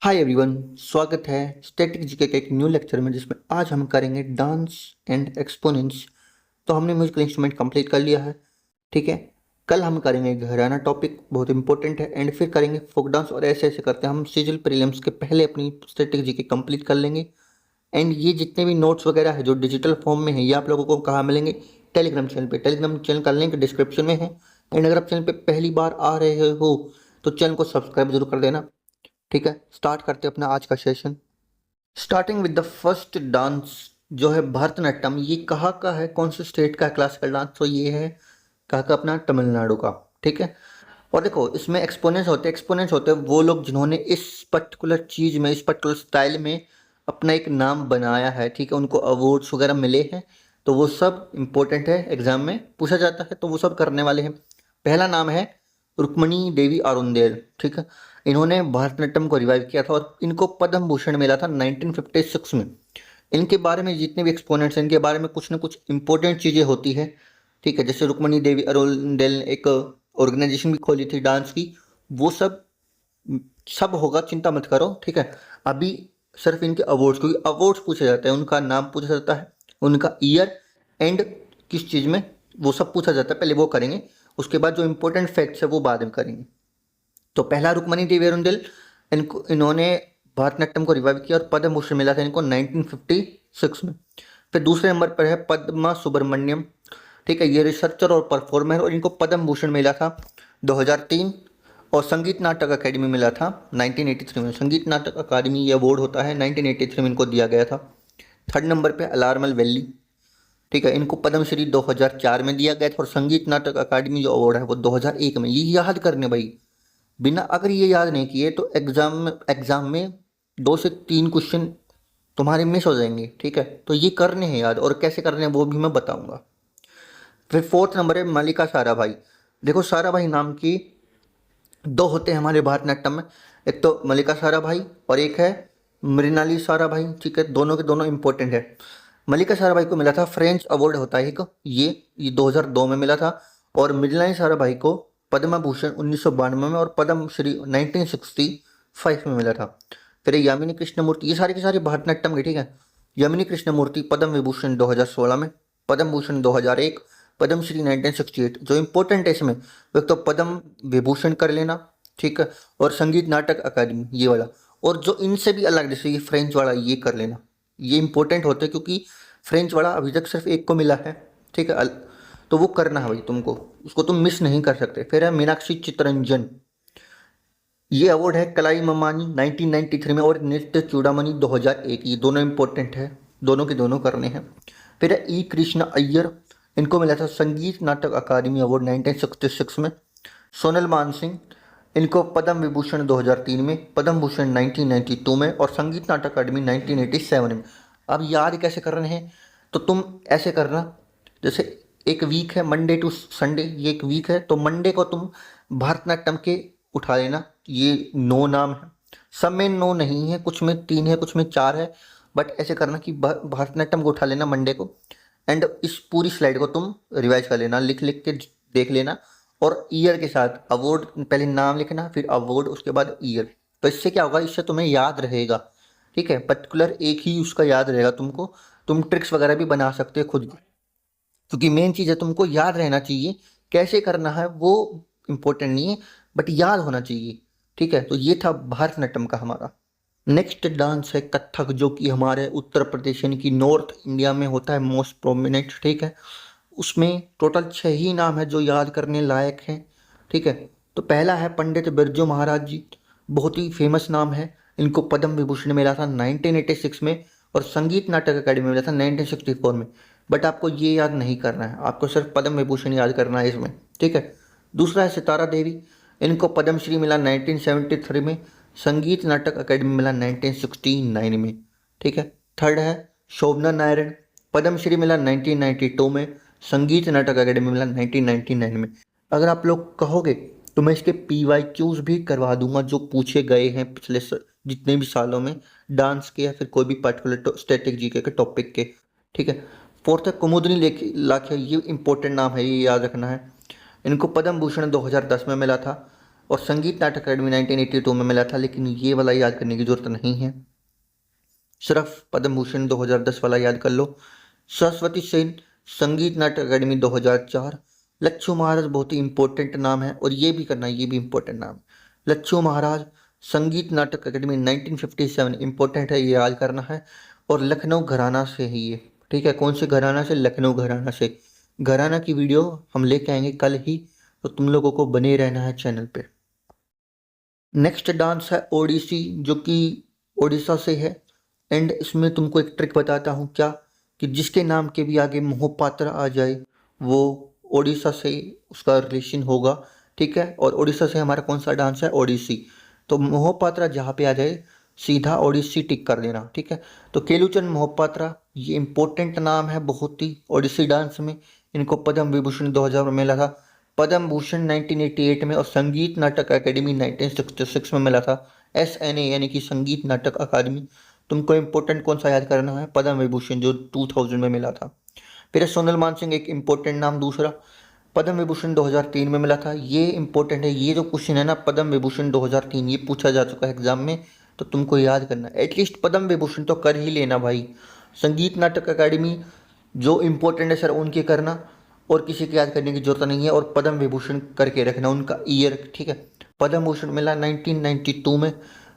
Hi everyone, स्वागत है static GK के एक न्यू लेक्चर में जिसमें आज हम करेंगे डांस एंड एक्सपोनेंट्स। तो हमने म्यूजिकल इंस्ट्रूमेंट कंप्लीट कर लिया है। ठीक है, कल हम करेंगे घराना, टॉपिक बहुत इंपॉर्टेंट है, एंड फिर करेंगे फोक डांस। और ऐसे ऐसे करते हैं हम सीजल प्रीलिम्स के पहले अपनी स्टैटिक जीके कंप्लीट कर लेंगे। एंड ये जितने भी नोट्स वगैरह है जो डिजिटल फॉर्म में है, ये आप लोगों को कहाँ मिलेंगे? टेलीग्राम चैनल पे। टेलीग्राम चैनल का लिंक डिस्क्रिप्शन में है। एंड अगर आप चैनल पे पहली बार आ रहे हो तो चैनल को सब्सक्राइब जरूर कर देना। ठीक है, स्टार्ट करते हैं अपना आज का session. Starting with the first dance जो है भरतनाट्यम। ये कहाँ का है, कौन से स्टेट का क्लासिकल डांस? तो ये है कहाँ का? अपना तमिलनाडु का। ठीक है, और देखो इसमें एक्सपोनेंट्स होते हैं वो लोग जिन्होंने इस पर्टिकुलर चीज़ में, इस पर्टिकुलर स्टाइल में अपना एक नाम बनाया है। ठीक है, उनको अवार्ड्स वगैरह मिले हैं, तो वो सब इम्पोर्टेंट है, एग्जाम में पूछा जाता है, तो वो सब करने वाले हैं। पहला नाम है रुक्मणी देवी अरुंदेल। ठीक है, इन्होंने भरतनाट्यम को रिवाइव किया था और इनको पद्म भूषण मिला था 1956 में। इनके बारे में जितने भी एक्सपोनेंट्स हैं, इनके बारे में कुछ ना कुछ इंपॉर्टेंट चीज़ें होती है। ठीक है, जैसे रुक्मणी देवी अरुंदेल ने एक ऑर्गेनाइजेशन भी खोली थी डांस की। वो सब सब होगा, चिंता मत करो। ठीक है, अभी सिर्फ इनके अवार्ड्स, क्योंकि अवार्ड्स पूछे जाते हैं, उनका नाम पूछा जाता है, उनका ईयर एंड किस चीज़ में, वो सब पूछा जाता है। पहले वो करेंगे, उसके बाद जो इंपॉर्टेंट फैक्ट्स है वो बाद में करेंगे। तो पहला रुक्मणी देवी अरुंदेल, इन्होंने भरतनाट्यम को रिवाइव किया और पद्म भूषण मिला था इनको 1956 में। फिर दूसरे नंबर पर है पद्मा सुब्रमण्यम। ठीक है, ये रिसर्चर और परफॉर्मर, और इनको पद्म भूषण मिला था 2003। और संगीत नाटक अकेडमी मिला था 1983 में। संगीत नाटक अकादमी ये अवार्ड होता है, 1983 में इनको दिया गया था। थर्ड नंबर पे अलारमल वैली। ठीक है, इनको पद्मश्री 2004 में दिया गया था। और संगीत नाटक अकादमी जो अवार्ड है वो 2001 में। ये याद करने भाई, बिना अगर ये याद नहीं किए तो एग्जाम में 2 से 3 क्वेश्चन तुम्हारे मिस हो जाएंगे। ठीक है, तो ये करने हैं याद, और कैसे करने हैं वो भी मैं बताऊंगा। फिर फोर्थ नंबर है मल्लिका साराभाई। देखो साराभाई नाम की 2 होते हैं हमारे भरतनाट्यम में, एक तो मल्लिका साराभाई और एक है मृणाली साराभाई। ठीक है, दोनों के दोनों इंपॉर्टेंट है। मल्लिका साराभाई को मिला था फ्रेंच अवार्ड होता है एक, ये 2002 में मिला था। और मृणाली साराभाई को पद्म भूषण 1992 में और पद्म श्री 1965 में मिला था। फिर यामिनी कृष्णमूर्ति, ये सारे के सारे भरतनाट्यम के। ठीक है, यामिनी कृष्णमूर्ति पद्म विभूषण 2016 में, पद्म भूषण 2001, पद्म श्री 1968। जो इंपॉर्टेंट है इसमें, एक तो पद्म विभूषण कर लेना। ठीक है, और संगीत नाटक अकादमी ये वाला। और जो इनसे भी अलग, जैसे ये फ्रेंच वाला, ये कर लेना। ये इंपॉर्टेंट होते हैं क्योंकि फ्रेंच वाला अभी तक सिर्फ एक को मिला है। ठीक है, तो वो करना है भाई तुमको, उसको तुम मिस नहीं कर सकते। फिर है मीनाक्षी चित्तरंजन। ये अवार्ड है कलाई ममानी 1993 में, और नृत्य चूड़ामणि 2001। ये दोनों इंपॉर्टेंट है, दोनों के दोनों करने हैं। फिर है ई कृष्ण अय्यर। इनको मिला था संगीत नाटक अकादमी अवार्ड 1966 में। सोनल मानसिंह, इनको पद्म विभूषण 2003 में, पद्म भूषण 1992 में, और संगीत नाटक अकादमी 1987 में। अब याद कैसे कर रहे हैं? तो तुम ऐसे करना, जैसे एक वीक है मंडे टू संडे, ये एक वीक है, तो मंडे को तुम भरतनाट्यम के उठा लेना। ये 9 नाम है, सब में 9 नहीं है, कुछ में 3 है, कुछ में 4 है। बट ऐसे करना कि भरतनाट्यम को उठा लेना मंडे को, एंड इस पूरी स्लाइड को तुम रिवाइज कर लेना, लिख लिख के देख लेना। और ईयर के साथ अवार्ड, पहले नाम लिखना, फिर अवार्ड, उसके बाद ईयर। तो इससे क्या होगा, इससे तुम्हें याद रहेगा। ठीक है, पर्टिकुलर एक ही उसका याद रहेगा तुमको। तुम ट्रिक्स वगैरह भी बना सकते हो खुद की, क्योंकि मेन चीज़ है तुमको याद रहना चाहिए। कैसे करना है वो इम्पोर्टेंट नहीं है, बट याद होना चाहिए। ठीक है, तो ये था भरतनाट्यम का हमारा। नेक्स्ट डांस है कथक, जो कि हमारे उत्तर प्रदेश यानी कि नॉर्थ इंडिया में होता है मोस्ट प्रोमिनेंट। ठीक है, उसमें टोटल 6 ही नाम है जो याद करने लायक हैं। ठीक है, तो पहला है पंडित बिरजू महाराज जी। बहुत ही फेमस नाम है। इनको पद्म विभूषण मिला था 1986 में, और संगीत नाटक अकेडमी मिला था 1964 में। बट आपको ये याद नहीं करना है, आपको सिर्फ पद्म विभूषण याद करना है इसमें। ठीक है, दूसरा है सितारा देवी। इनको पद्मश्री मिला 1973 में, संगीत नाटक अकेडमी मिला 1969 में। ठीक है, थर्ड है शोभना नारायण। पद्मश्री मिला 1992 में, संगीत नाटक अकेडमी मिला 1999 में। अगर आप लोग कहोगे तो मैं इसके PYQs भी करवा दूंगा जो पूछे गए हैं पिछले जितने भी सालों में डांस के, या फिर कोई भी पर्टिकुलर स्टैटिक जीके के टॉपिक के। ठीक है, फोर्थ है कुमुदनी लाखिया। ये इंपॉर्टेंट नाम है, ये याद रखना है। इनको पद्म भूषण 2010 में मिला था। और संगीत नाटक अकादमी 1982 में मिला था, लेकिन ये वाला याद करने की जरूरत नहीं है, सिर्फ पद्म भूषण 2010 वाला याद कर लो। सरस्वती सेन संगीत नाटक अकादमी 2004। लच्छू महाराज बहुत ही इंपॉर्टेंट नाम है, और ये भी करना, ये भी इंपॉर्टेंट नाम है। लच्छू महाराज संगीत नाटक अकादमी 1957 इंपॉर्टेंट है, ये याद करना है। और लखनऊ घराना से है ये, ठीक है। कौन से घराना से? लखनऊ घराना से। घराना की वीडियो हम लेके आएंगे कल ही, तो तुम लोगों को बने रहना है चैनल पे। नेक्स्ट डांस है ओडिसी, जो कि ओडिशा से है। एंड इसमें तुमको एक ट्रिक बताता हूँ, क्या कि जिसके नाम के भी आगे मोहपात्रा आ जाए वो ओडिशा से उसका रिलेशन होगा, ठीक है। और ओडिशा से हमारा कौन सा डांस है? ओडिसी। तो मोहपात्रा जहाँ पे आ जाए सीधा ओडिसी टिक कर देना, ठीक है। तो केलूचंद मोहपात्रा ये इंपॉर्टेंट नाम है बहुत ही ओडिसी डांस में। इनको पद्म विभूषण 2000 में मिला था, पद्म भूषण 1988 में, और संगीत नाटक अकेडमी 1966 में मिला था। SNA यानी कि संगीत नाटक अकादमी। तुमको इंपॉर्टेंट कौन सा याद करना है? पद्म विभूषण जो 2000 में मिला था। फिर सोनल मानसिंह एक इंपॉर्टेंट नाम दूसरा, पद्म विभूषण 2003 में मिला था। ये इंपॉर्टेंट है, ये जो क्वेश्चन है ना पद्म विभूषण 2003 ये पूछा जा चुका है एग्जाम में, तो तुमको याद करना है। एटलीस्ट पद्म विभूषण तो कर ही लेना भाई। संगीत नाटक अकादमी जो इंपॉर्टेंट है सर उनके करना, और किसी की याद करने की जरूरत नहीं है। और पद्म विभूषण करके रखना उनका ईयर, ठीक है। पद्म भूषण मिला 1992 में।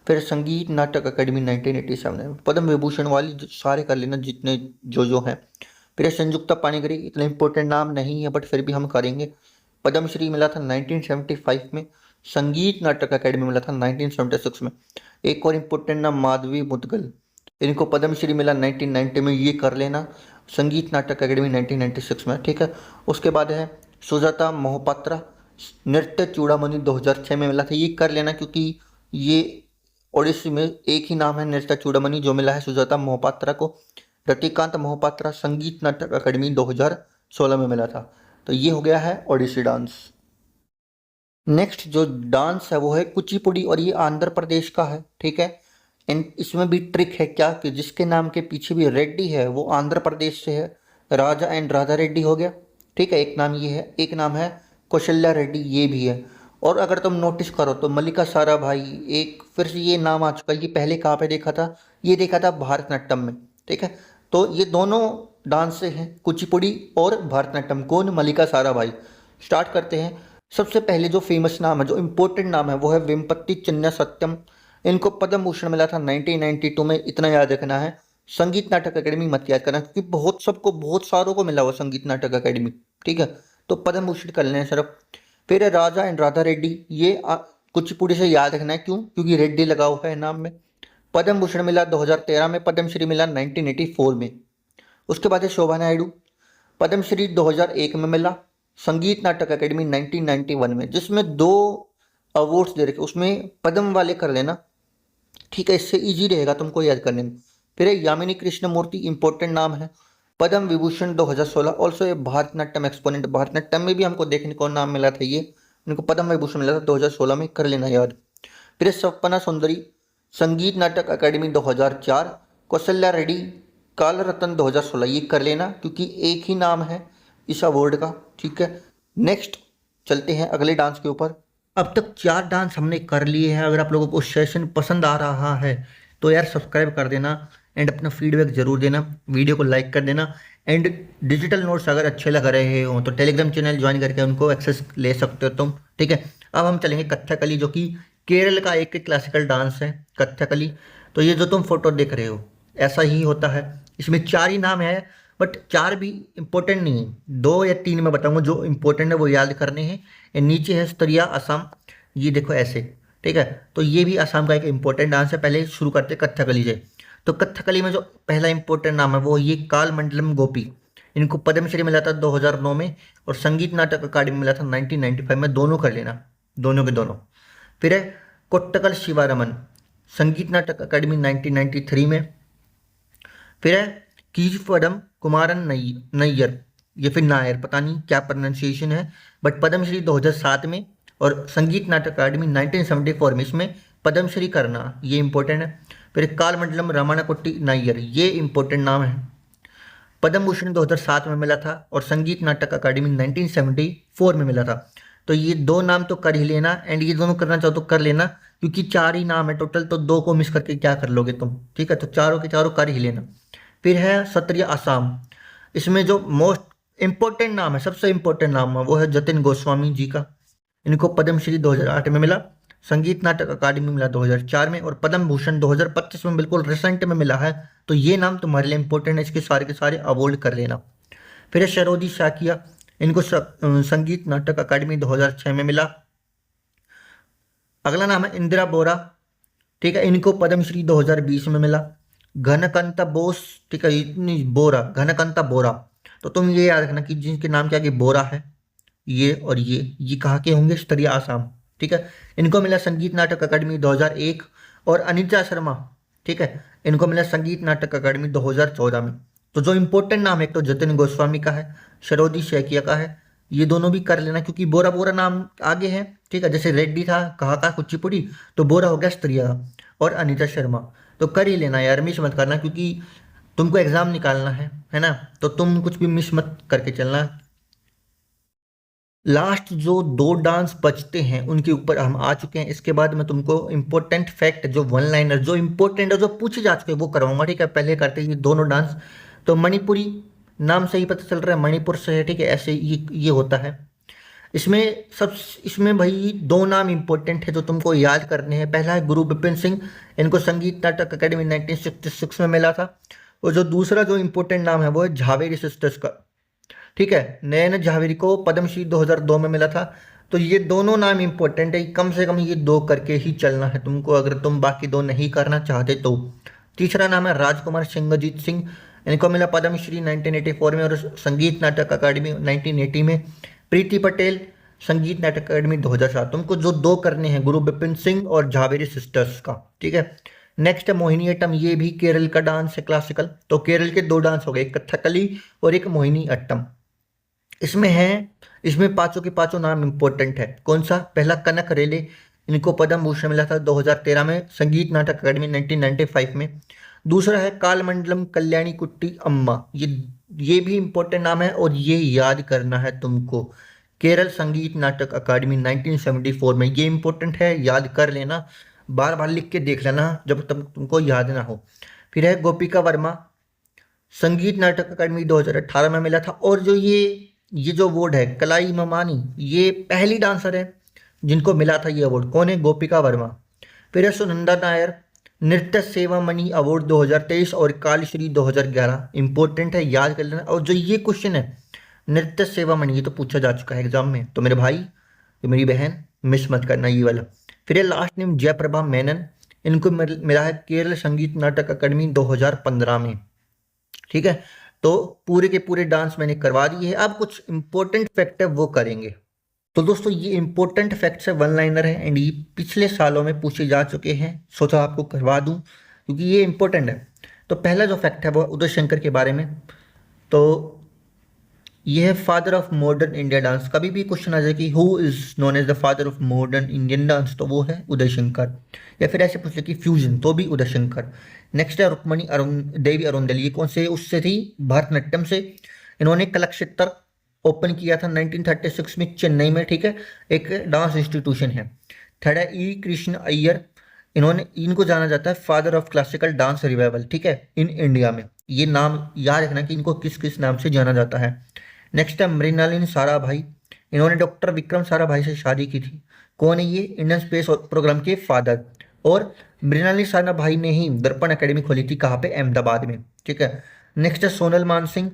फिर संगीत नाटक अकादमी 1987 में। पद्म विभूषण वाली सारे कर लेना जितने जो हैं। फिर संयुक्ता पाणिग्री, इतना इंपॉर्टेंट नाम नहीं है बट फिर भी हम करेंगे। पद्मश्री मिला था 1975 में। संगीत नाटक अकादमी मिला था 1976 में। एक और इम्पोर्टेंट नाम माधवी मुदगल, इनको पद्मश्री मिला 1990 में, ये कर लेना। संगीत नाटक अकादमी 1996 में, ठीक है। उसके बाद है सुजाता मोहपात्रा, नृत्य चूड़ामणि 2006 में मिला था, ये कर लेना क्योंकि ये ओडिसी में एक ही नाम है नृत्य चूड़ामणि जो मिला है सुजाता मोहपात्रा को। रतिकांत मोहपात्रा संगीत नाटक अकादमी 2016 में मिला था। तो ये हो गया है ओडिसी डांस। नेक्स्ट जो डांस है वो है कुचिपुड़ी, और ये आंध्र प्रदेश का है, ठीक है। एंड इसमें भी ट्रिक है क्या कि जिसके नाम के पीछे भी रेड्डी है वो आंध्र प्रदेश से है। राजा एंड राधा रेड्डी हो गया, ठीक है। एक नाम ये है, एक नाम है कौशल्या रेड्डी, ये भी है। और अगर तुम नोटिस करो तो मल्लिका साराभाई एक फिर से ये नाम आ चुका है। ये पहले कहाँ पे देखा था? ये देखा था भारतनाट्यम में, ठीक है। तो ये दोनों डांस से हैं, कुचिपुड़ी और भारतनाट्यम। कौन? मल्लिका साराभाई। स्टार्ट करते हैं। सबसे पहले जो फेमस नाम है, जो इम्पोर्टेंट नाम है वो है वेम्पति चिन्ना सत्यम। इनको पद्म भूषण मिला था 1992 में, इतना याद रखना है। संगीत नाटक अकेडमी मत याद करना क्योंकि बहुत सारों को मिला हुआ संगीत नाटक अकेडमी, ठीक है। तो पद्म भूषण कर लेना सिर्फ। फिर है राजा एंड राधा रेड्डी, ये कुचिपुड़ी से याद रखना है, क्यों? क्योंकि रेड्डी लगा हुआ है नाम में। पद्म भूषण मिला 2013 में, पद्मश्री मिला 1984 में। उसके बाद है शोभा नायडू, पद्मश्री 2001 में मिला, संगीत नाटक अकेडमी 1991 में, जिसमें 2 अवार्ड्स दे रखे, उसमें पद्म वाले कर लेना, ठीक है। इससे इजी रहेगा तुमको याद करने में। फिर है यामिनी कृष्ण मूर्ति, इंपॉर्टेंट नाम है, पद्म विभूषण 2016। ऑल्सो ये भारतनाट्यम एक्सपोनेंट, भारतनाट्यम में भी हमको देखने को नाम मिला था, ये इनको पद्म विभूषण मिला था 2016 में, कर लेना याद। फिर है सपना सुंदरी, संगीत नाटक अकादमी 2004। कौशल्या रेड्डी काल रत्न 2016, ये कर लेना क्योंकि एक ही नाम है इस अवार्ड का, ठीक है। नेक्स्ट चलते हैं अगले डांस के ऊपर। अब तक 4 डांस हमने कर लिए हैं। अगर आप लोगों को सेशन पसंद आ रहा है तो यार सब्सक्राइब कर देना एंड अपना फीडबैक जरूर देना, वीडियो को लाइक कर देना। एंड डिजिटल नोट्स अगर अच्छे लग रहे हो तो टेलीग्राम चैनल ज्वाइन करके उनको एक्सेस ले सकते हो तुम, ठीक है। अब हम चलेंगे कथकली, जो कि केरल का एक क्लासिकल डांस है कथकली। तो ये जो तुम फोटो देख रहे हो ऐसा ही होता है। इसमें 4 ही नाम है बट 4 भी इंपॉर्टेंट नहीं है, 2 या 3 मैं बताऊंगा जो इंपॉर्टेंट है वो याद करने हैं। नीचे है स्तरिया असम, ये देखो ऐसे, ठीक है। तो ये भी असम का एक इंपॉर्टेंट डांस है। पहले शुरू करते हैं कथकली से। तो कथकली में जो पहला इंपॉर्टेंट नाम है वो ये काल मंडलम गोपी, इनको पद्मश्री मिला था 2009 में, और संगीत नाटक अकादमी मिला था 1995 में, दोनों कर लेना, दोनों के दोनों। फिर है कोट्टकल शिवारमन, संगीत नाटक अकादमी 1993 में। फिर है कीजपदम कुमारन नैयर, ये फिर नायर, पता नहीं क्या प्रोनाउंसिएशन है, बट पद्मश्री 2007 में, और संगीत नाटक अकादमी 1974 में, इसमें पद्मश्री करना ये इंपॉर्टेंट है। फिर कालमंडलम रमणकुट्टी नायर, ये इंपॉर्टेंट नाम है, पद्म भूषण 2007 में मिला था, और संगीत नाटक अकादमी 1974 में मिला था। तो ये दो नाम तो कर ही लेना, एंड ये दोनों करना चाहो तो कर लेना, क्योंकि चार ही नाम है टोटल, तो दो को मिस करके क्या कर लोगे तुम, ठीक है। तो चारों के चारों कर ही लेना। फिर है क्षत्रिय आसाम। इसमें जो मोस्ट इंपॉर्टेंट नाम है, सबसे इंपॉर्टेंट नाम है, वो है जतिन गोस्वामी जी का। इनको पद्मश्री 2008 में मिला, संगीत नाटक अकादमी मिला 2004 में, और पद्म भूषण 2025 में बिल्कुल रिसेंट में मिला है। तो ये नाम तुम्हारे लिए इंपॉर्टेंट है, इसके सारे के सारे अवॉर्ड कर लेना। फिर है सरोजी साकिया। इनको संगीत नाटक अकादमी 2006 में मिला। अगला नाम है इंदिरा बोरा, ठीक है। इनको पद्मश्री 2020 में मिला। घनकंता बोस, ठीक है, इतनी बोरा, घनकंता बोरा। तो तुम ये याद रखना कि जिनके नाम के आगे बोरा है, ये और ये कहाँ के होंगे, स्तरीय आसाम, ठीक है। इनको मिला संगीत नाटक अकादमी 2001। और अनिता शर्मा, ठीक है, इनको मिला संगीत नाटक अकादमी 2014 में। तो जो इंपॉर्टेंट नाम है, एक तो जतिन गोस्वामी का है, सरोजी सैकिया का है, ये दोनों भी कर लेना, क्योंकि बोरा बोरा नाम आगे है, ठीक है। जैसे रेड्डी था, कहा का कुचिपुड़ी, तो बोरा हो गया स्तरीय का, और अनिता शर्मा। तो कर ही लेना यार, मिस मत करना, क्योंकि तुमको एग्जाम निकालना है ना, तो तुम कुछ भी मिस मत करके चलना। लास्ट जो दो डांस बचते हैं उनके ऊपर हम आ चुके हैं। इसके बाद मैं तुमको इंपॉर्टेंट फैक्ट, जो वन लाइनर, जो इंपॉर्टेंट है, जो पूछे जा चुके हैं, वो करवाऊंगा, ठीक है। पहले करते हैं ये दोनों डांस। तो मणिपुरी नाम से ही पता चल रहा है, मणिपुर से है, ठीक है, ऐसे ये होता है। इसमें सब, इसमें भाई दो नाम इंपॉर्टेंट है जो तुमको याद करने हैं। पहला है गुरु बिपिन सिंह, इनको संगीत नाटक अकेडमी 1966 में मिला था। और जो दूसरा जो इंपॉर्टेंट नाम है वो है झावेरी सिस्टर्स का, ठीक है। नयन झावेरी को पद्मश्री 2002 में मिला था। तो ये दोनों नाम इंपॉर्टेंट है, कम से कम ये दो करके ही चलना है तुमको, अगर तुम बाकी दो नहीं करना चाहते तो। तीसरा नाम है राजकुमार सिंहजीत सिंह, इनको मिला पद्मश्री 1984 में और संगीत नाटक अकादमी 1980 में। प्रीति पटेल, संगीत नाटक अकादमी 2007। तुमको जो दो करने हैं, गुरु बिपिन सिंह और झावेरी सिस्टर्स का, ठीक है। नेक्स्ट है मोहिनीअट्टम, ये भी केरल का डांस है, क्लासिकल। तो केरल के दो डांस हो गए, एक कथकली और एक मोहिनीअट्टम। इसमें है, इसमें पांचों के पांचों नाम इंपॉर्टेंट है। कौन सा? पहला कनक रेले, इनको पद्म भूषण मिला था 2013 में, संगीत नाटक अकादमी 1995 में। दूसरा है कालमंडलम कल्याणी कुट्टी अम्मा, ये भी इंपॉर्टेंट नाम है और ये याद करना है तुमको। केरल संगीत नाटक अकादमी 1974 में, ये इंपॉर्टेंट है, याद कर लेना, बार बार लिख के देख लेना जब तक तुमको याद ना हो। फिर है गोपिका वर्मा, संगीत नाटक अकादमी 2018 में मिला था। और जो ये जो अवार्ड है कलाई ममानी, ये पहली डांसर है जिनको मिला था ये अवार्ड। कौन है? गोपिका वर्मा। फिर है सुनंदा नायर, नृत्य सेवा मणि अवार्ड 2023 और कालश्री 2011, इंपॉर्टेंट है, याद कर लेना। और जो ये क्वेश्चन है नृत्य सेवा मणि, ये तो पूछा जा चुका है एग्जाम में, तो मेरे भाई, तो मेरी बहन, मिस मत करना ये वाला। फिर है लास्ट नेम जयप्रभा मेनन, इनको मिला है केरल संगीत नाटक अकादमी 2015 में, ठीक है। तो पूरे के पूरे डांस मैंने करवा दिए हैं। अब कुछ इंपॉर्टेंट फैक्ट है वो करेंगे। तो दोस्तों ये इंपॉर्टेंट फैक्ट्स है, वन लाइनर है, एंड ये पिछले सालों में पूछे जा चुके हैं, सोचा आपको करवा दूं क्योंकि ये इंपॉर्टेंट है। तो पहला जो फैक्ट है वो उदय शंकर के बारे में। तो ये है father of modern India dance. कभी भी क्वेश्चन आ जाए कि who is known as the father of modern Indian dance, तो वो है उदय शंकर। या फिर ऐसे पूछ ले कि फ्यूजन, तो भी उदय शंकर। नेक्स्ट है रुक्मणी देवी अरुंदल, ये कौन से उससे थी? भरतनाट्यम से। इन्होंने कलाक्षेत्र ओपन किया था 1936 में चेन्नई में, ठीक है, एक डांस इंस्टीट्यूशन है। थर्ड है ई कृष्ण अय्यर, इनको जाना जाता है father of classical dance revival, ठीक है, इन इंडिया में। ये नाम याद रखना कि इनको किस किस नाम से जाना जाता है। नेक्स्ट है मृणालिनी साराभाई, इन्होंने डॉक्टर विक्रम साराभाई से शादी की थी। कौन है ये? इंडियन स्पेस प्रोग्राम के फादर। और मृणालिनी साराभाई ने ही दर्पण एकेडमी खोली थी, कहाँ पे? अहमदाबाद में, ठीक है। नेक्स्ट है Sonal Mansingh,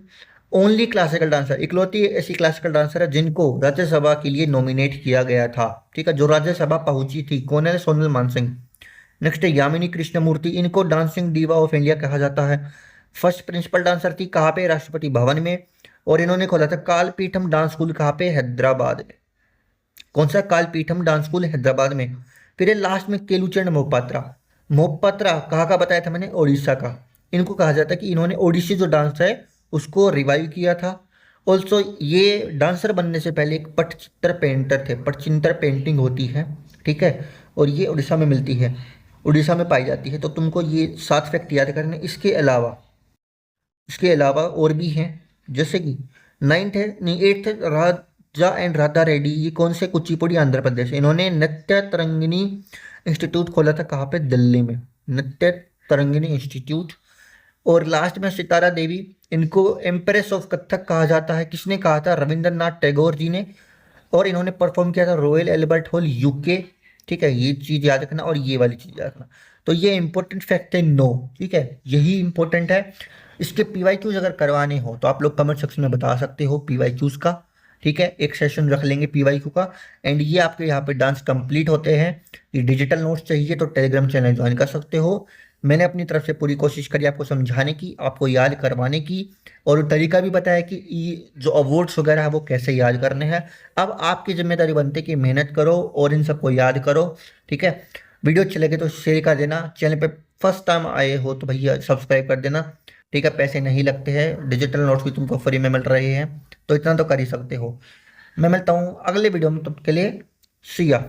only classical dancer, इकलौती ऐसी क्लासिकल डांसर है जिनको राज्यसभा के लिए नॉमिनेट किया गया था, ठीक है, जो राज्यसभा पहुंची थी। कौन है? सोनल मानसिंह। नेक्स्ट है यामिनी कृष्णमूर्ति, इनको डांसिंग डीवा ऑफ इंडिया कहा जाता है। फर्स्ट प्रिंसिपल डांसर थी, कहाँ पे? राष्ट्रपति भवन में। और इन्होंने खोला था कालपीठम डांस स्कूल, कहाँ पे? हैदराबाद में। कौन सा? कालपीठम डांस स्कूल, हैदराबाद में। फिर लास्ट में केलूचंद मोहपात्रा। मोहपात्रा कहाँ का बताया था मैंने? ओडिशा का। इनको कहा जाता है कि इन्होंने ओडिसी जो डांस है उसको रिवाइव किया था। ऑल्सो ये डांसर बनने से पहले एक पटचित्र पेंटर थे, पटचित्र पेंटिंग होती है, ठीक है, और ये उड़ीसा में मिलती है, उड़ीसा में पाई जाती है। तो तुमको ये 7 फैक्ट याद करने। इसके अलावा और भी हैं, जैसे कि 9th है नहीं 8th जा एंड राधा रेड्डी, ये कौन से, कुचिपुड़ी आंध्र प्रदेश। इन्होंने नृत्य तरंगिणी इंस्टीट्यूट खोला था, कहाँ पे, दिल्ली में, नृत्य तरंगिणी इंस्टीट्यूट। और लास्ट में सितारा देवी, इनको एम्प्रेस ऑफ कथक कहा जाता है। किसने कहा था, रविंद्रनाथ टैगोर जी ने। और इन्होंने परफॉर्म किया था रॉयल एल्बर्ट हॉल, यूके। ठीक है, ये चीज़ याद रखना और ये वाली चीज़ याद रखना। तो ये इंपॉर्टेंट फैक्ट है 9। ठीक है, यही इंपॉर्टेंट है। इसके पीवाईक्यूज अगर करवाने हो तो आप लोग कमेंट सेक्शन में बता सकते हो पीवाईक्यूज का। ठीक है, एक सेशन रख लेंगे पीवाईक्यू का। एंड ये आपके यहाँ पे डांस कंप्लीट होते हैं। ये डिजिटल नोट्स चाहिए तो टेलीग्राम चैनल ज्वाइन कर सकते हो। मैंने अपनी तरफ से पूरी कोशिश करी आपको समझाने की, आपको याद करवाने की, और वो तरीका भी बताया कि ये जो अवार्ड्स वगैरह है वो कैसे याद करने हैं। अब आपकी जिम्मेदारी बनती है कि मेहनत करो और इन सबको याद करो। ठीक है, वीडियो अच्छी लगे तो शेयर कर देना। चैनल पे फर्स्ट टाइम आए हो तो भैया सब्सक्राइब कर देना। ठीक है, पैसे नहीं लगते हैं, डिजिटल नोट्स भी तुमको फ्री में मिल रहे हैं, तो इतना तो कर ही सकते हो। मैं मिलता हूँ अगले वीडियो में, तब के लिए सिया।